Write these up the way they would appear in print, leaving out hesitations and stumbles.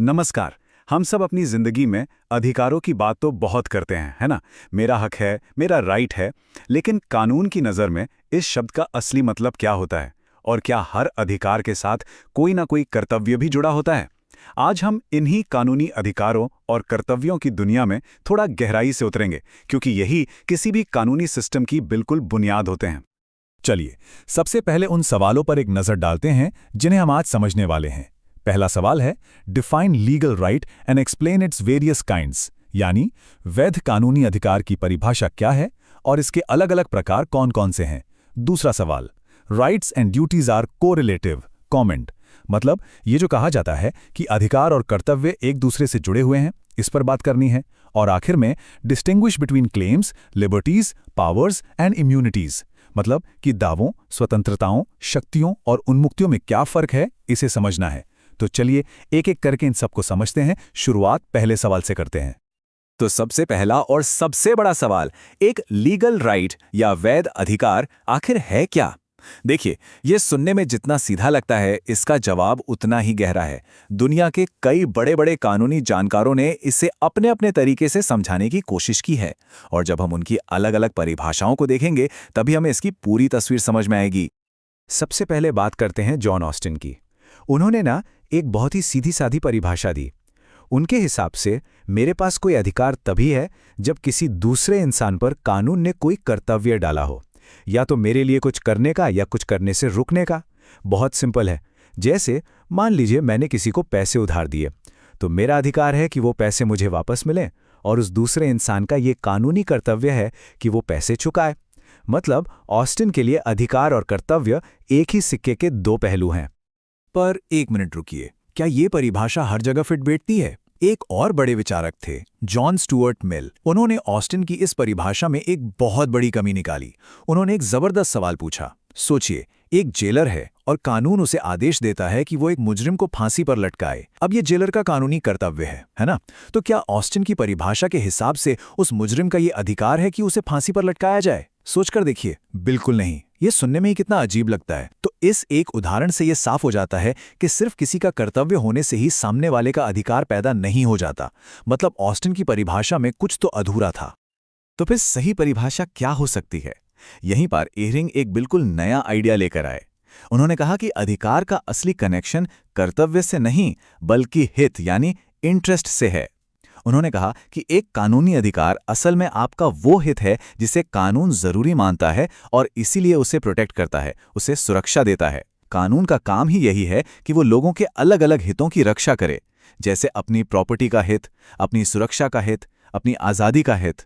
नमस्कार। हम सब अपनी जिंदगी में अधिकारों की बात तो बहुत करते हैं, है ना? मेरा हक है, मेरा राइट है। लेकिन कानून की नज़र में इस शब्द का असली मतलब क्या होता है? और क्या हर अधिकार के साथ कोई ना कोई कर्तव्य भी जुड़ा होता है? आज हम इन्हीं कानूनी अधिकारों और कर्तव्यों की दुनिया में थोड़ा गहराई से उतरेंगे, क्योंकि यही किसी भी कानूनी सिस्टम की बिल्कुल बुनियाद होते हैं। चलिए, सबसे पहले उन सवालों पर एक नजर डालते हैं जिन्हें हम आज समझने वाले हैं। पहला सवाल है, define legal right and explain its various kinds, यानी वैध कानूनी अधिकार की परिभाषा क्या है और इसके अलग-अलग प्रकार कौन-कौन से हैं। दूसरा सवाल, rights and duties are correlative, comment, मतलब ये जो कहा जाता है कि अधिकार और कर्तव्य एक दूसरे से जुड़े हुए हैं, इस पर बात करनी है। और आखिर में, distinguish between claims, liberties, powers and immunities, मतलब कि दावों, स्वतंत्रताओं, शक्तियों और उन्मुक्तियों में क्या फर्क है, इसे समझना है। तो चलिए एक एक करके इन सबको समझते हैं। शुरुआत पहले सवाल से करते हैं। तो सबसे पहला और सबसे बड़ा सवाल, एक लीगल राइट या वैध अधिकार आखिर है क्या? देखिए, यह सुनने में जितना सीधा लगता है, इसका जवाब उतना ही गहरा है। दुनिया के कई बड़े बड़े कानूनी जानकारों ने इसे अपने अपने तरीके से समझाने की कोशिश की है, और जब हम उनकी अलग अलग परिभाषाओं को देखेंगे तभी हमें इसकी पूरी तस्वीर समझ में आएगी। सबसे पहले बात करते हैं जॉन ऑस्टिन की। उन्होंने एक बहुत ही सीधी-सादी परिभाषा दी। उनके हिसाब से मेरे पास कोई अधिकार तभी है जब किसी दूसरे इंसान पर कानून ने कोई कर्तव्य डाला हो, या तो मेरे लिए कुछ करने का या कुछ करने से रुकने का। बहुत सिंपल है। जैसे मान लीजिए मैंने किसी को पैसे उधार दिए, तो मेरा अधिकार है कि वो पैसे मुझे वापस मिलें, और उस दूसरे इंसान का ये कानूनी कर्तव्य है कि वो पैसे चुकाए। मतलब ऑस्टिन के लिए अधिकार और कर्तव्य एक ही सिक्के के दो पहलू हैं। पर एक मिनट रुकिए, क्या ये परिभाषा हर जगह फिट बैठती है? एक और बड़े विचारक थे, जॉन स्टुअर्ट मिल। उन्होंने ऑस्टिन की इस परिभाषा में एक बहुत बड़ी कमी निकाली। उन्होंने एक जबरदस्त सवाल पूछा। सोचिए, एक जेलर है और कानून उसे आदेश देता है कि वो एक मुजरिम को फांसी पर लटकाए। अब ये जेलर का कानूनी कर्तव्य है ना? तो क्या ऑस्टिन की परिभाषा के हिसाब से उस मुजरिम का ये अधिकार है कि उसे फांसी पर लटकाया जाए? सोचकर देखिए, बिल्कुल नहीं। ये सुनने में ही कितना अजीब लगता है। तो इस एक उदाहरण से ये साफ हो जाता है कि सिर्फ किसी का कर्तव्य होने से ही सामने वाले का अधिकार पैदा नहीं हो जाता। मतलब ऑस्टिन की परिभाषा में कुछ तो अधूरा था। तो फिर सही परिभाषा क्या हो सकती है? यहीं पर एहरिंग एक बिल्कुल नया आइडिया लेकर आए। उन्होंने कहा कि अधिकार का असली कनेक्शन कर्तव्य से नहीं, बल्कि हित यानी इंटरेस्ट से है। उन्होंने कहा कि एक कानूनी अधिकार असल में आपका वो हित है जिसे कानून जरूरी मानता है और इसीलिए उसे प्रोटेक्ट करता है, उसे सुरक्षा देता है। कानून का काम ही यही है कि वो लोगों के अलग अलग हितों की रक्षा करे, जैसे अपनी प्रॉपर्टी का हित, अपनी सुरक्षा का हित, अपनी आज़ादी का हित।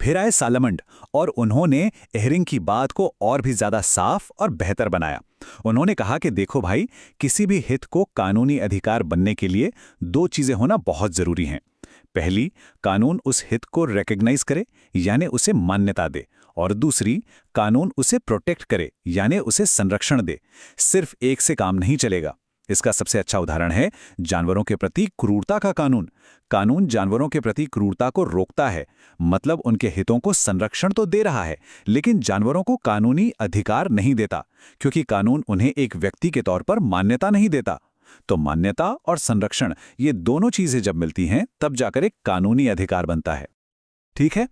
फिर आए सालमंड, और उन्होंने एहरिंग की बात को और भी ज्यादा साफ और बेहतर बनाया। उन्होंने कहा कि देखो भाई, किसी भी हित को कानूनी अधिकार बनने के लिए दो चीजें होना बहुत जरूरी हैं। पहली, कानून उस हित को रिकॉग्नाइज करे, यानी उसे मान्यता दे, और दूसरी, कानून उसे प्रोटेक्ट करे, यानी उसे संरक्षण दे। सिर्फ एक से काम नहीं चलेगा। इसका सबसे अच्छा उदाहरण है जानवरों के प्रति क्रूरता का कानून। कानून जानवरों के प्रति क्रूरता को रोकता है, मतलब उनके हितों को संरक्षण तो दे रहा है, लेकिन जानवरों को कानूनी अधिकार नहीं देता, क्योंकि कानून उन्हें एक व्यक्ति के तौर पर मान्यता नहीं देता। तो मान्यता और संरक्षण, ये दोनों चीजें जब मिलती हैं तब जाकर एक कानूनी अधिकार बनता है। ठीक है,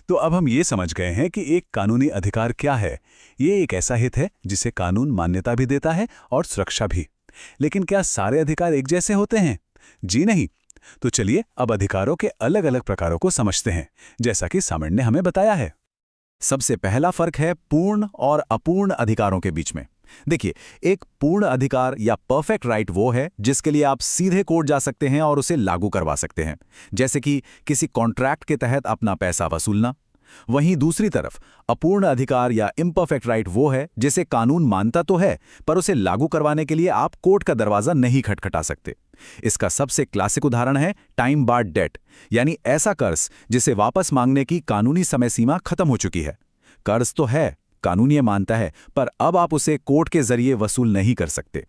तो अब हम ये समझ गए हैं कि एक कानूनी अधिकार क्या है। ये एक ऐसा हित है जिसे कानून मान्यता भी देता है और सुरक्षा भी। लेकिन क्या सारे अधिकार एक जैसे होते हैं? जी नहीं। तो चलिए अब अधिकारों के अलग अलग प्रकारों को समझते हैं, जैसा कि सामण ने हमें बताया है। सबसे पहला फर्क है पूर्ण और अपूर्ण अधिकारों के बीच में। देखिए, एक पूर्ण अधिकार या परफेक्ट राइट वो है जिसके लिए आप सीधे कोर्ट जा सकते हैं और उसे लागू करवा सकते हैं, जैसे कि किसी कॉन्ट्रैक्ट के तहत अपना पैसा वसूलना। वहीं दूसरी तरफ अपूर्ण अधिकार या इम्परफेक्ट राइट वो है जिसे कानून मानता तो है, पर उसे लागू करवाने के लिए आप कोर्ट का दरवाजा नहीं खटखटा सकते। इसका सबसे क्लासिक उदाहरण है टाइम बार्ड डेट, यानी ऐसा कर्ज जिसे वापस मांगने की कानूनी समय सीमा खत्म हो चुकी है। कर्ज तो है, कानून ये मानता है, पर अब आप उसे कोर्ट के जरिए वसूल नहीं कर सकते।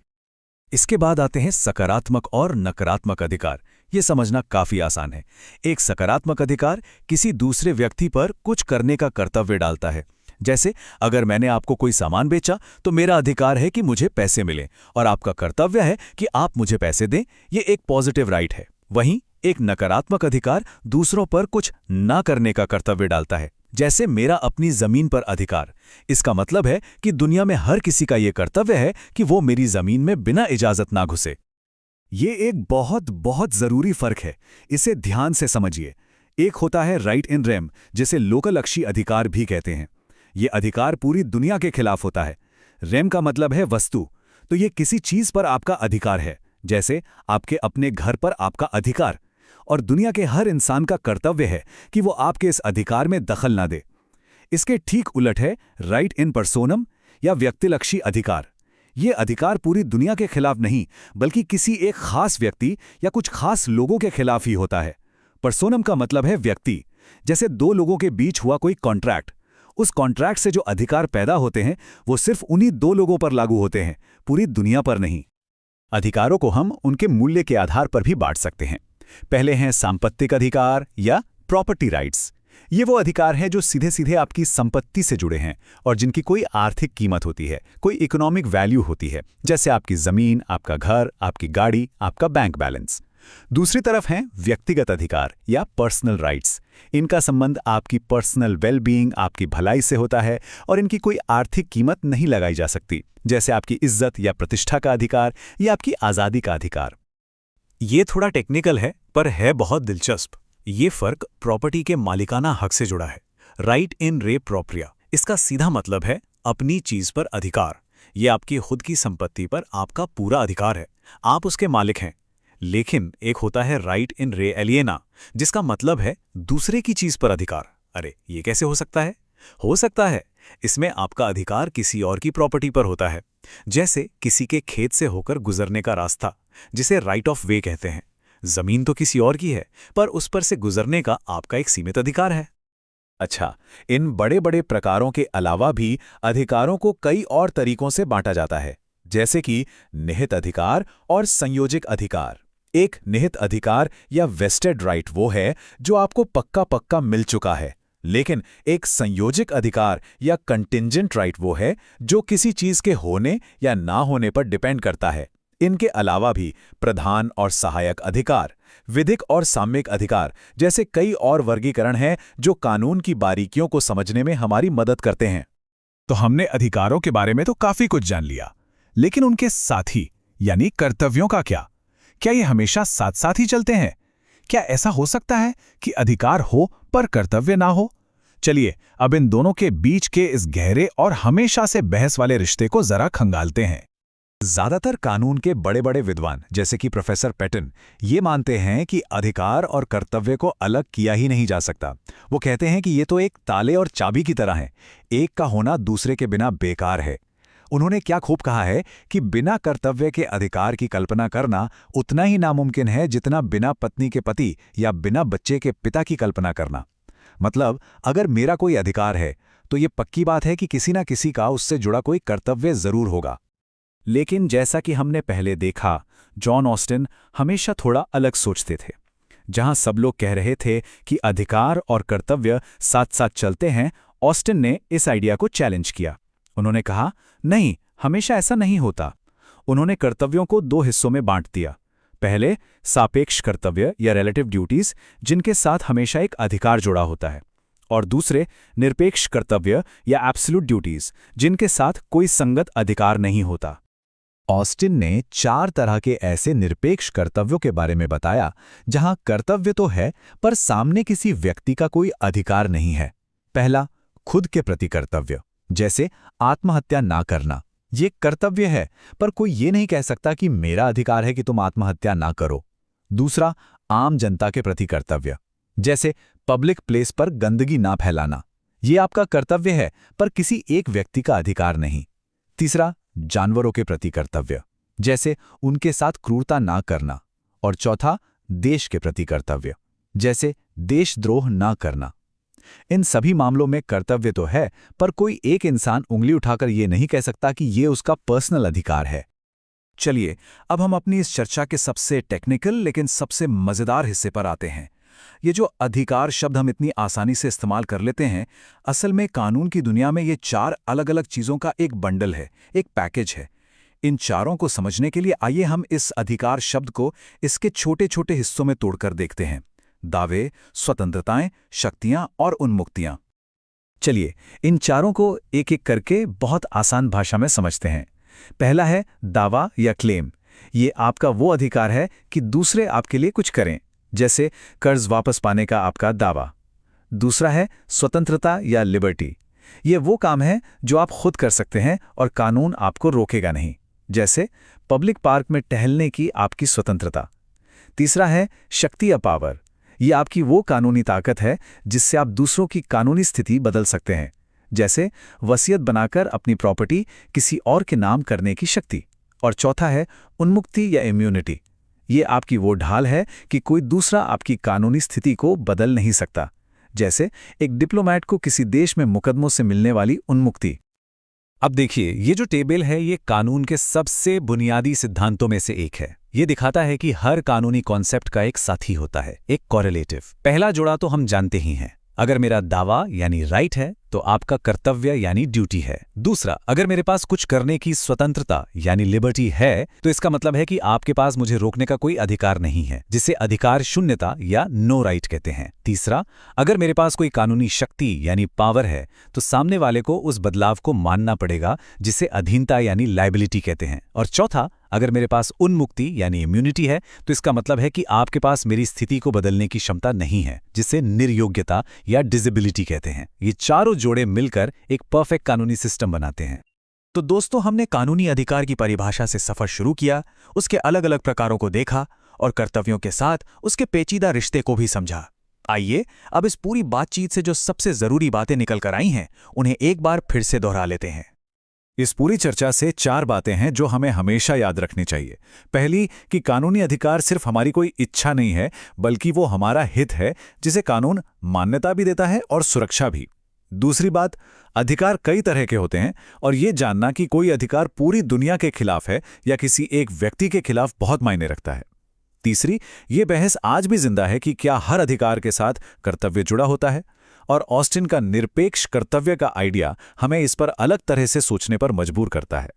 इसके बाद आते हैं सकारात्मक और नकारात्मक अधिकार। ये समझना काफी आसान है। एक सकारात्मक अधिकार किसी दूसरे व्यक्ति पर कुछ करने का कर्तव्य डालता है, जैसे अगर मैंने आपको कोई सामान बेचा तो मेरा अधिकार है कि मुझे पैसे मिलें और आपका कर्तव्य है कि आप मुझे पैसे दें। ये एक पॉजिटिव राइट है। वहीं एक नकारात्मक अधिकार दूसरों पर कुछ ना करने का कर्तव्य डालता है, जैसे मेरा अपनी जमीन पर अधिकार। इसका मतलब है कि दुनिया में हर किसी का ये कर्तव्य है कि वो मेरी जमीन में बिना इजाजत ना घुसे। ये एक बहुत बहुत जरूरी फर्क है, इसे ध्यान से समझिए। एक होता है राइट इन रेम, जिसे लोकलक्षी अधिकार भी कहते हैं। ये अधिकार पूरी दुनिया के खिलाफ होता है। रेम का मतलब है वस्तु, तो ये किसी चीज पर आपका अधिकार है, जैसे आपके अपने घर पर आपका अधिकार। और दुनिया के हर इंसान का कर्तव्य है कि वो आपके इस अधिकार में दखल ना दे। इसके ठीक उलट है राइट इन पर्सोनम या व्यक्तिलक्षी अधिकार। ये अधिकार पूरी दुनिया के खिलाफ नहीं, बल्कि किसी एक खास व्यक्ति या कुछ खास लोगों के खिलाफ ही होता है। पर्सोनम का मतलब है व्यक्ति, जैसे दो लोगों के बीच हुआ कोई कॉन्ट्रैक्ट। उस कॉन्ट्रैक्ट से जो अधिकार पैदा होते हैं वो सिर्फ उन्हीं दो लोगों पर लागू होते हैं, पूरी दुनिया पर नहीं। अधिकारों को हम उनके मूल्य के आधार पर भी बांट सकते हैं। पहले हैं सांपत्तिक अधिकार या प्रॉपर्टी राइट्स। ये वो अधिकार हैं जो सीधे सीधे आपकी संपत्ति से जुड़े हैं और जिनकी कोई आर्थिक कीमत होती है, कोई इकोनॉमिक वैल्यू होती है, जैसे आपकी जमीन, आपका घर, आपकी गाड़ी, आपका बैंक बैलेंस। दूसरी तरफ हैं व्यक्तिगत अधिकार या पर्सनल राइट्स। इनका संबंध आपकी पर्सनल वेलबीइंग, आपकी भलाई से होता है और इनकी कोई आर्थिक कीमत नहीं लगाई जा सकती, जैसे आपकी इज्जत या प्रतिष्ठा का अधिकार या आपकी आज़ादी का अधिकार। ये थोड़ा टेक्निकल है पर है बहुत दिलचस्प। ये फर्क प्रॉपर्टी के मालिकाना हक से जुड़ा है। राइट इन रे प्रोप्रिया, इसका सीधा मतलब है अपनी चीज पर अधिकार। ये आपकी खुद की संपत्ति पर आपका पूरा अधिकार है, आप उसके मालिक हैं। लेकिन एक होता है राइट इन रे एलिएना, जिसका मतलब है दूसरे की चीज पर अधिकार। अरे ये कैसे हो सकता है? हो सकता है, इसमें आपका अधिकार किसी और की प्रॉपर्टी पर होता है, जैसे किसी के खेत से होकर गुजरने का रास्ता, जिसे राइट ऑफ वे कहते हैं। जमीन तो किसी और की है, पर उस पर से गुजरने का आपका एक सीमित अधिकार है। अच्छा, इन बड़े बड़े प्रकारों के अलावा भी अधिकारों को कई और तरीकों से बांटा जाता है, जैसे कि निहित अधिकार और संयोजिक अधिकार। एक निहित अधिकार या वेस्टेड राइट वो है जो आपको पक्का पक्का मिल चुका है, लेकिन एक संयोजिक अधिकार या कंटिंजेंट राइट वो है जो किसी चीज के होने या ना होने पर डिपेंड करता है। इनके अलावा भी प्रधान और सहायक अधिकार, विधिक और साम्यिक अधिकार जैसे कई और वर्गीकरण हैं जो कानून की बारीकियों को समझने में हमारी मदद करते हैं। तो हमने अधिकारों के बारे में तो काफी कुछ जान लिया, लेकिन उनके साथी यानी कर्तव्यों का क्या? क्या ये हमेशा साथ साथ ही चलते हैं? क्या ऐसा हो सकता है कि अधिकार हो पर कर्तव्य ना हो? चलिए अब इन दोनों के बीच के इस गहरे और हमेशा से बहस वाले रिश्ते को जरा खंगालते हैं। ज्यादातर कानून के बड़े बड़े विद्वान जैसे कि प्रोफेसर पैटन ये मानते हैं कि अधिकार और कर्तव्य को अलग किया ही नहीं जा सकता। वो कहते हैं कि ये तो एक ताले और चाबी की तरह है, एक का होना दूसरे के बिना बेकार है। उन्होंने क्या खूब कहा है कि बिना कर्तव्य के अधिकार की कल्पना करना उतना ही नामुमकिन है जितना बिना पत्नी के पति या बिना बच्चे के पिता की कल्पना करना। मतलब अगर मेरा कोई अधिकार है तो ये पक्की बात है कि किसी ना किसी का उससे जुड़ा कोई कर्तव्य जरूर होगा। लेकिन जैसा कि हमने पहले देखा, जॉन ऑस्टिन हमेशा थोड़ा अलग सोचते थे। जहां सब लोग कह रहे थे कि अधिकार और कर्तव्य साथ साथ चलते हैं, ऑस्टिन ने इस आइडिया को चैलेंज किया। उन्होंने कहा, नहीं, हमेशा ऐसा नहीं होता। उन्होंने कर्तव्यों को दो हिस्सों में बांट दिया। पहले सापेक्ष कर्तव्य या रिलेटिव ड्यूटीज, जिनके साथ हमेशा एक अधिकार जुड़ा होता है, और दूसरे निरपेक्ष कर्तव्य या एब्सोल्यूट ड्यूटीज, जिनके साथ कोई संगत अधिकार नहीं होता। ऑस्टिन ने 4 तरह के ऐसे निरपेक्ष कर्तव्यों के बारे में बताया जहां कर्तव्य तो है पर सामने किसी व्यक्ति का कोई अधिकार नहीं है। पहला, खुद के प्रति कर्तव्य, जैसे आत्महत्या ना करना। ये कर्तव्य है पर कोई ये नहीं कह सकता कि मेरा अधिकार है कि तुम आत्महत्या ना करो। दूसरा, आम जनता के प्रति कर्तव्य, जैसे पब्लिक प्लेस पर गंदगी ना फैलाना। ये आपका कर्तव्य है पर किसी एक व्यक्ति का अधिकार नहीं। तीसरा, जानवरों के प्रति कर्तव्य, जैसे उनके साथ क्रूरता ना करना। और चौथा, देश के प्रति कर्तव्य, जैसे देशद्रोह ना करना। इन सभी मामलों में कर्तव्य तो है पर कोई एक इंसान उंगली उठाकर ये नहीं कह सकता कि ये उसका पर्सनल अधिकार है। चलिए अब हम अपनी इस चर्चा के सबसे टेक्निकल लेकिन सबसे मजेदार हिस्से पर आते हैं। ये जो अधिकार शब्द हम इतनी आसानी से इस्तेमाल कर लेते हैं, असल में कानून की दुनिया में ये 4 अलग-अलग चीज़ों का एक बंडल है, एक पैकेज है। इन चारों को समझने के लिए आइए हम इस अधिकार शब्द को इसके छोटे-छोटे हिस्सों में तोड़कर देखते हैं। दावे, स्वतंत्रताएं, शक्तियां और उन्मुक्तियां। चलिए, इन चारों को एक-एक करके बहुत आसान भाषा में समझते हैं। पहला है दावा या क्लेम। ये आपका वो अधिकार है कि दूसरे आपके लिए कुछ करें, जैसे कर्ज वापस पाने का आपका दावा। दूसरा है स्वतंत्रता या लिबर्टी। ये वो काम है जो आप खुद कर सकते हैं और कानून आपको रोकेगा नहीं, जैसे पब्लिक पार्क में टहलने की आपकी स्वतंत्रता। तीसरा है शक्ति या पावर। ये आपकी वो कानूनी ताकत है जिससे आप दूसरों की कानूनी स्थिति बदल सकते हैं, जैसे वसीयत बनाकर अपनी प्रॉपर्टी किसी और के नाम करने की शक्ति। और चौथा है उन्मुक्ति या इम्यूनिटी। ये आपकी वो ढाल है कि कोई दूसरा आपकी कानूनी स्थिति को बदल नहीं सकता, जैसे एक डिप्लोमैट को किसी देश में मुकदमों से मिलने वाली उन्मुक्ति। अब देखिए, ये जो टेबल है ये कानून के सबसे बुनियादी सिद्धांतों में से एक है। ये दिखाता है कि हर कानूनी कॉन्सेप्ट का एक साथी होता है, एक कॉरेलेटिव। पहला जोड़ा तो हम जानते ही हैं। अगर मेरा दावा यानी राइट है तो आपका कर्तव्य यानी ड्यूटी है। दूसरा, अगर मेरे पास कुछ करने की स्वतंत्रता यानी लिबर्टी है तो इसका मतलब है कि आपके पास मुझे रोकने का कोई अधिकार नहीं है, जिसे अधिकार शून्यता या नो राइट कहते हैं। तीसरा, अगर मेरे पास कोई कानूनी शक्ति यानी पावर है तो सामने वाले को उस बदलाव को मानना पड़ेगा, जिसे अधीनता यानी लायबिलिटी कहते हैं। और चौथा, अगर मेरे पास उन्मुक्ति यानी इम्यूनिटी है तो इसका मतलब है कि आपके पास मेरी स्थिति को बदलने की क्षमता नहीं है, जिसे निर्योग्यता या डिसेबिलिटी कहते हैं। ये चारों जोड़े मिलकर एक परफेक्ट कानूनी सिस्टम बनाते हैं। तो दोस्तों, हमने कानूनी अधिकार की परिभाषा से सफर शुरू किया, उसके अलग-अलग प्रकारों को देखा और कर्तव्यों के साथ उसके पेचीदा रिश्ते को भी समझा। आइए अब इस पूरी बातचीत से जो सबसे जरूरी बातें निकल कर आई हैं, उन्हें एक बार फिर से दोहरा लेते हैं। इस पूरी चर्चा से 4 बातें हैं जो हमें हमेशा याद रखनी चाहिए। पहली, कि कानूनी अधिकार सिर्फ हमारी कोई इच्छा नहीं है, बल्कि वो हमारा हित है, जिसे कानून मान्यता भी देता है और सुरक्षा भी। दूसरी बात, अधिकार कई तरह के होते हैं और ये जानना कि कोई अधिकार पूरी दुनिया के खिलाफ है या किसी एक व्यक्ति के खिलाफ बहुत मायने रखता है। तीसरी, ये बहस आज भी जिंदा है कि क्या हर अधिकार के साथ कर्तव्य जुड़ा होता है, और ऑस्टिन का निरपेक्ष कर्तव्य का आइडिया हमें इस पर अलग तरह से सोचने पर मजबूर करता है।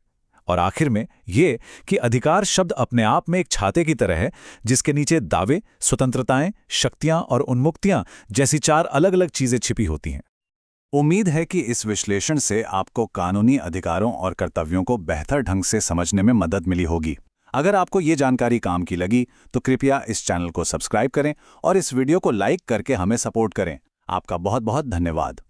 और आखिर में ये कि अधिकार शब्द अपने आप में एक छाते की तरह है, जिसके नीचे दावे, स्वतंत्रताएं, शक्तियां और उन्मुक्तियां जैसी 4 अलग-अलग चीजें छिपी होती हैं। उम्मीद है कि इस विश्लेषण से आपको कानूनी अधिकारों और कर्तव्यों को बेहतर ढंग से समझने में मदद मिली होगी। अगर आपको ये जानकारी काम की लगी तो कृपया इस चैनल को सब्सक्राइब करें और इस वीडियो को लाइक करके हमें सपोर्ट करें। आपका बहुत बहुत धन्यवाद।